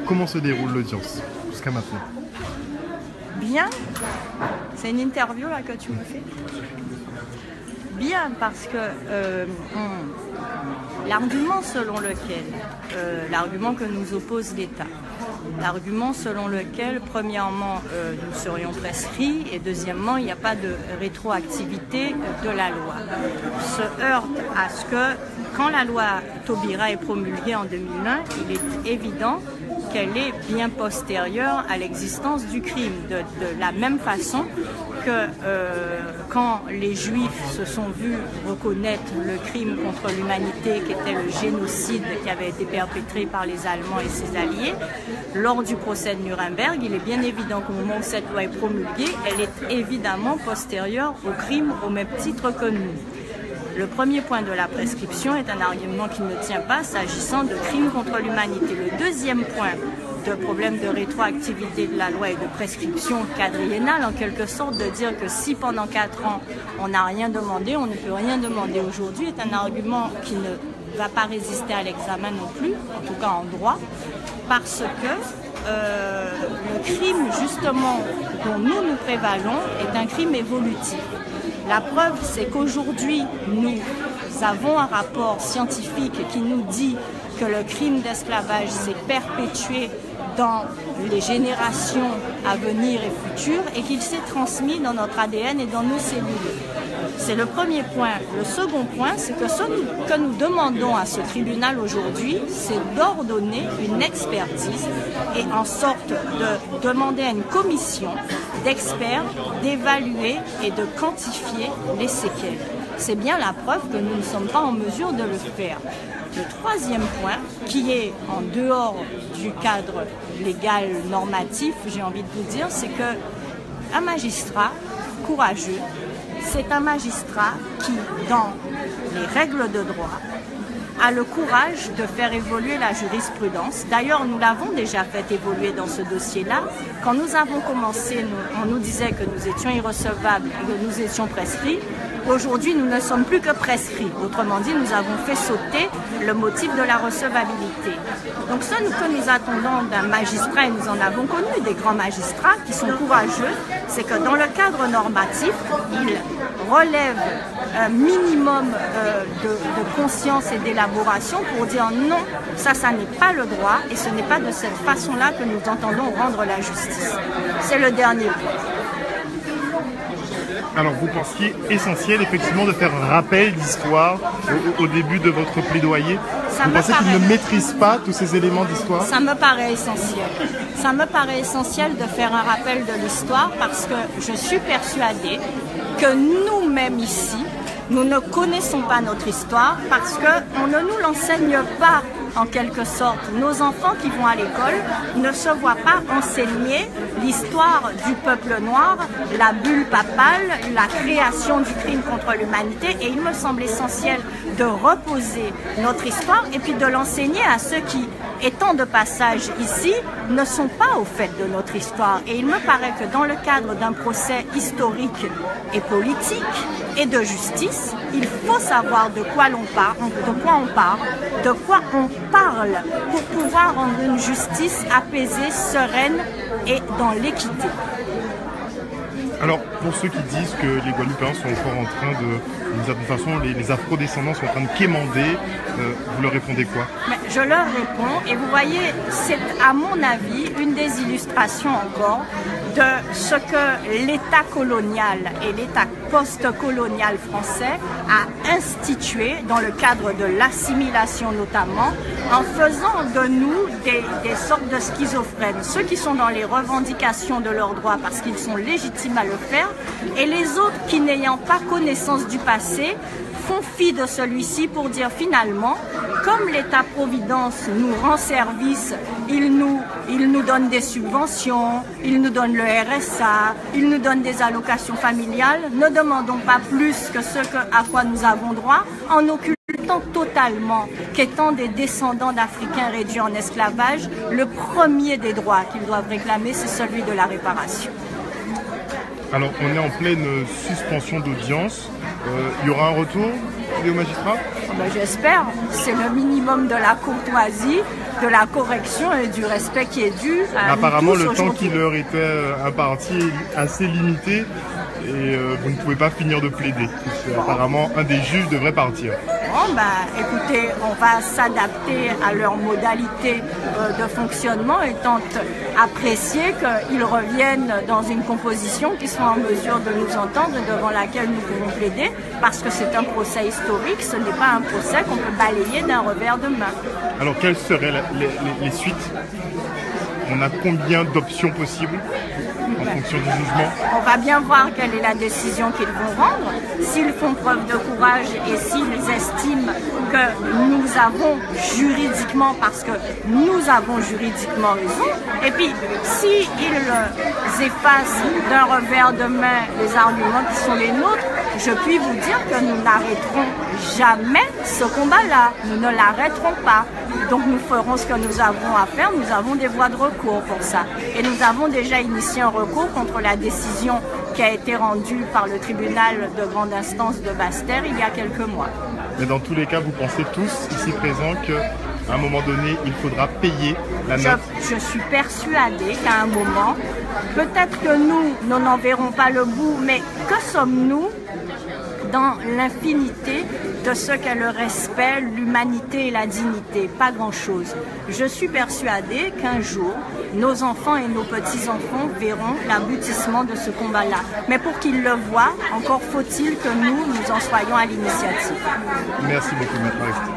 comment se déroule l'audience jusqu'à maintenant? Bien. C'est une interview là que tu me fais. Bien, parce que l'argument selon lequel, l'argument que nous oppose l'État, l'argument selon lequel, premièrement, nous serions prescrits et deuxièmement, il n'y a pas de rétroactivité de la loi, se heurte à ce que, quand la loi Taubira est promulguée en 2001, il est évident qu'elle est bien postérieure à l'existence du crime, de la même façon que quand les Juifs se sont vus reconnaître le crime contre l'humanité qui était le génocide qui avait été perpétré par les Allemands et ses alliés, lors du procès de Nuremberg, il est bien évident qu'au moment où cette loi est promulguée, elle est évidemment postérieure au crime au même titre que nous. Le premier point de la prescription est un argument qui ne tient pas s'agissant de crimes contre l'humanité. Le deuxième point de problème de rétroactivité de la loi et de prescription quadriennale, en quelque sorte, de dire que si pendant 4 ans on n'a rien demandé, on ne peut rien demander aujourd'hui, est un argument qui ne va pas résister à l'examen non plus, en tout cas en droit, parce que le crime justement dont nous prévalons est un crime évolutif. La preuve, c'est qu'aujourd'hui, nous avons un rapport scientifique qui nous dit que le crime d'esclavage s'est perpétué dans les générations à venir et futures et qu'il s'est transmis dans notre ADN et dans nos cellules. C'est le premier point. Le second point, c'est que ce que nous demandons à ce tribunal aujourd'hui, c'est d'ordonner une expertise et en sorte de demander à une commission d'experts d'évaluer et de quantifier les séquelles. C'est bien la preuve que nous ne sommes pas en mesure de le faire. Le troisième point, qui est en dehors du cadre légal normatif, j'ai envie de vous dire, c'est qu'un magistrat courageux, c'est un magistrat qui, dans les règles de droit, a le courage de faire évoluer la jurisprudence. D'ailleurs, nous l'avons déjà fait évoluer dans ce dossier-là. Quand nous avons commencé, on nous disait que nous étions irrecevables et que nous étions prescrits. Aujourd'hui, nous ne sommes plus que prescrits. Autrement dit, nous avons fait sauter le motif de la recevabilité. Donc ce que nous attendons d'un magistrat, et nous en avons connu des grands magistrats qui sont courageux, c'est que dans le cadre normatif, ils relèvent un minimum de conscience et d'élaboration pour dire non, ça n'est pas le droit et ce n'est pas de cette façon-là que nous entendons rendre la justice. C'est le dernier point. Alors vous pensiez essentiel effectivement de faire un rappel d'histoire au début de votre plaidoyer. Vous pensez qu'ils ne maîtrisent pas tous ces éléments d'histoire? Ça me paraît essentiel. Ça me paraît essentiel de faire un rappel de l'histoire parce que je suis persuadée que nous-mêmes ici, nous ne connaissons pas notre histoire parce qu'on ne nous l'enseigne pas en quelque sorte. Nos enfants qui vont à l'école ne se voient pas enseigner l'histoire du peuple noir, la bulle papale, la création du crime contre l'humanité et il me semble essentiel de reposer notre histoire et puis de l'enseigner à ceux qui, étant de passage ici, ne sont pas au fait de notre histoire. Et il me paraît que dans le cadre d'un procès historique et politique et de justice, il faut savoir de quoi on parle, de quoi on parle pour pouvoir rendre une justice apaisée, sereine et dans l'équité. Alors, pour ceux qui disent que les Guadeloupéens sont encore en train de toute façon, les afro-descendants sont en train de quémander, vous leur répondez quoi? Je leur réponds, et vous voyez, c'est à mon avis une des illustrations encore de ce que l'État colonial et l'État post-colonial français a institué dans le cadre de l'assimilation notamment, en faisant de nous des sortes de schizophrènes. Ceux qui sont dans les revendications de leurs droits parce qu'ils sont légitimes à le faire, et les autres qui, n'ayant pas connaissance du passé, font fi de celui-ci pour dire finalement, comme l'État-providence nous rend service, il nous donne des subventions, il nous donne le RSA, il nous donne des allocations familiales, ne demandons pas plus que ce à quoi nous avons droit, en occultant totalement qu'étant des descendants d'Africains réduits en esclavage, le premier des droits qu'ils doivent réclamer, c'est celui de la réparation. Alors, on est en pleine suspension d'audience. Il y aura un retour et aux magistrats? J'espère. C'est le minimum de la courtoisie, de la correction et du respect qui est dû à apparemment, le temps qui aujourd'hui. leur était imparti est assez limité et vous ne pouvez pas finir de plaider. Apparemment, un des juges devrait partir. Bon, écoutez, on va s'adapter à leurs modalités de fonctionnement étant apprécié qu'ils reviennent dans une composition qui soit en mesure de nous entendre et devant laquelle nous pouvons plaider parce que c'est un procès historique, ce n'est pas un procès qu'on peut balayer d'un revers de main. Alors, quelles seraient les suites? On a combien d'options possibles en fonction du jugement? On va bien voir quelle est la décision qu'ils vont rendre. S'ils font preuve de courage et s'ils estiment que nous avons juridiquement, parce que nous avons juridiquement raison, et puis s'ils effacent d'un revers de main les arguments qui sont les nôtres, je puis vous dire que nous n'arrêterons jamais ce combat-là. Nous ne l'arrêterons pas. Donc nous ferons ce que nous avons à faire. Nous avons des voies de recours pour ça. Et nous avons déjà initié un recours contre la décision qui a été rendue par le tribunal de grande instance de Basse-Terre il y a quelques mois. Mais dans tous les cas, vous pensez tous ici présents qu'à un moment donné, il faudra payer la note? Je suis persuadée qu'à un moment, peut-être que nous n'en verrons pas le bout, mais que sommes-nous dans l'infinité de ce qu'est le respect, l'humanité et la dignité? Pas grand-chose. Je suis persuadée qu'un jour, nos enfants et nos petits-enfants verront l'aboutissement de ce combat-là. Mais pour qu'ils le voient, encore faut-il que nous en soyons à l'initiative. Merci beaucoup, Maître Aristide.